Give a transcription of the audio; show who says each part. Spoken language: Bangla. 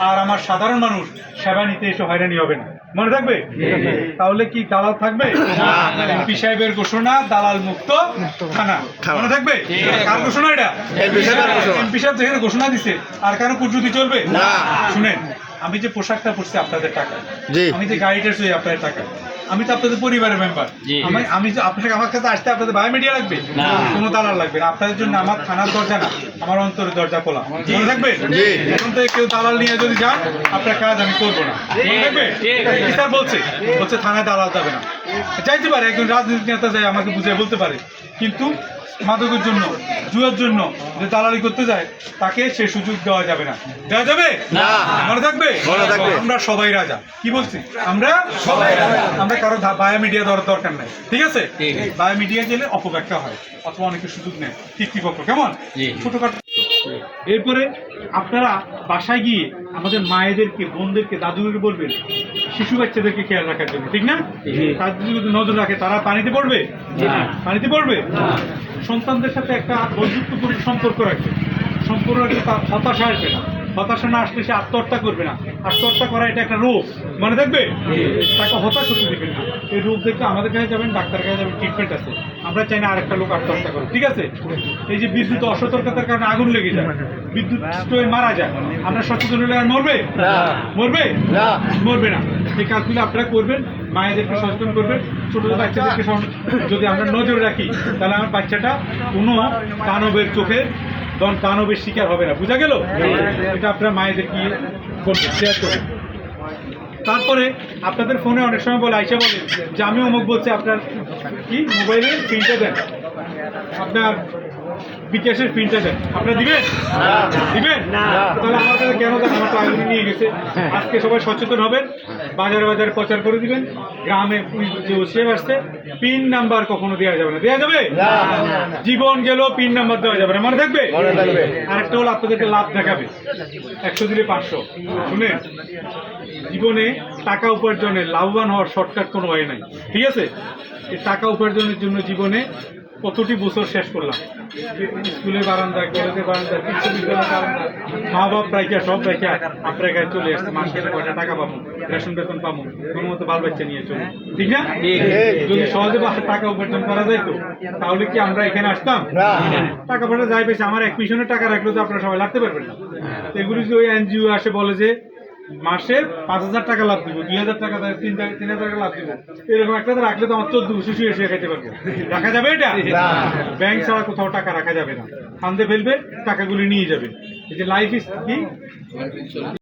Speaker 1: আর আমার সাধারণ মানুষ সেবা নিতে এসে হয়রানি হবে না। মনে থাকবে? তাহলে কি দালাল থাকবে? এমপি সাহেবের ঘোষণা, দালাল মুক্ত থানা। মনে থাকবে? কার ঘোষণা এটা? এমপি সাহেব যেখানে ঘোষণা দিছে আর কেন কুটুতি চলবে না? শুনেন, আমি যে পোশাকটা পরছি আপনাদের টাকা, আমি যে গাড়িটা চড়ি আপনাদের টাকা, আমি তো আপনাদের পরিবারের মেম্বার। আমি যে আপনাকে আমার কাছে আসতে আপনাদের বায়োমিডিয়া লাগবে, কোনো দালাল লাগবে না। আপনাদের জন্য আমার থানার দরজা না, আমার অন্তরের দরজা খোলা। মনে থাকবে? এখন থেকে কেউ দালাল নিয়ে যদি যান, আপনার কাজ আমি করবো না। মনে থাকবে? স্যার বলছে থানায় দালাল যাবে না। চাইতে পারে একজন রাজনীতি নেতা যায় আমাকে বুঝিয়ে বলতে পারে, কিন্তু মাদকের জন্য, জুয়ার জন্য যে দালালি করতে যায় তাকে সে সুযোগ দেওয়া যাবে না। দেওয়া যাবে না? মনে থাকবে? আমরা সবাই রাজা। কি বলছি? আমরা সবাই রাজা। আমরা কারো বায়োমিডিয়া দেওয়ার দরকার নাই। ঠিক আছে? বায়োমিডিয়া গেলে অপব্যাখ্যা হয় অথবা অনেকে সুযোগ নেয় কৃত্রিপক্ষ। কেমন? ছোটখাটো। এরপরে আপনারা বাসায় গিয়ে আমাদের মায়েদেরকে, বোনদেরকে, দাদুদেরকে বলবেন শিশু বাচ্চাদেরকে খেয়াল রাখার জন্য। ঠিক না? তাদের যদি নজর রাখে তারা পানিতে পড়বে? পানিতে পড়বে? সন্তানদের সাথে একটা বন্ধুত্বপূর্ণ সম্পর্ক রাখবে। সম্পর্ক রাখলে তার হতাশা আসবে না। হতাশা না আসলে সে আত্মহত্যা করবে না। আত্মহত্যা করা এটা একটা রোগ। মনে থাকবে? তাকে হতাশ হতে দেবেন না। এই রোগ দেখলে আমাদের কাছে যাবেন, ডাক্তার কাছে যাবেন, ট্রিটমেন্ট আছে। আমরা চাই না আরেকটা লোক আত্মহত্যা করে। ঠিক আছে? এই যে বিদ্যুৎ অসতর্কতার কারণে আগুন লেগে যায়, বিদ্যুৎ হয়ে মারা যায়, আমরা সচেতন হলে আর মরবে? মরবে না। এই কাজগুলো আপনারা করবেন, মায়েদেরকে সচেতন করবেন, ছোট বাচ্চাদেরকে যদি আমরা নজর রাখি তাহলে আমার বাচ্চাটা কোনো দানবের চোখে দানবের শিকার হবে না। বুঝা গেল? এটা আপনারা মায়েদের কি করবেন, শেয়ার করবেন। তারপরে আপনাদের ফোনে অনেক সময় বলে আইসা বলে যে আমি অমুক বলছি, আপনার কি মোবাইলের প্রিন্টটা দেন, আপনার বিকাশের প্রিন্টটা দেন। আপনারা দিবেন? তাহলে আমার কাছে কেন দেন? আমার তো আগে নিয়ে গেছে। আজকে সবাই সচেতন হবেন, বাজারে বাজারে প্রচার করে দিবেন। গ্রামে যে ওসিএফ আসছে, পিন নাম্বার কখনো দেওয়া যাবে না। দেওয়া যাবে? জীবন গেল, পিন নাম্বার দেওয়া যাবে না। মনে থাকবে? আরেকটা হলো আপনাদেরকে লাভ দেখাবে, 100 দিলে 500। শুনে, জীবনে টাকা উপার্জনের, লাভবান হওয়ার শর্টকাট কোনো হয় নাই। ঠিক আছে? এই টাকা উপার্জনের জন্য জীবনে কতটি বছর শেষ করলাম, স্কুলের বারান্দায়, কলেজের বারান্দায়, বিশ্ববিদ্যালয়ের বারান্দায়, মা বাপ রাইকা সব রাইকা আপনার কাছে চলে আসছে। মাসে কয়টা টাকা পাবো, রেশন বেতন পাবো, কোনো মতো বাল বাচ্চা নিয়ে চলে। ঠিক না? যদি সহজে টাকা উপার্জন করা যাইতো তাহলে কি আমরা এখানে আসতাম? টাকা পয়সা যাই পেয়েছে, আমার এক পিছনে টাকা রাখলে তো আপনারা সবাই লাগতে পারবেন না। এগুলি যদি ওই এনজিও আসে বলে যে মাসে 5,000 টাকা লাভ দিব, 2,000 টাকা, 3,000 টাকা লাভ দিব, এরকম একটা রাখলে তো আমার 14 বছর শুয়ে শুয়ে খাইতে পারবো। রাখা যাবে এটা? ব্যাংক ছাড়া কোথাও টাকা রাখা যাবে না। ফান্দে ফেলবে, টাকাগুলি নিয়ে যাবে। এই যে লাইফ ইজ কি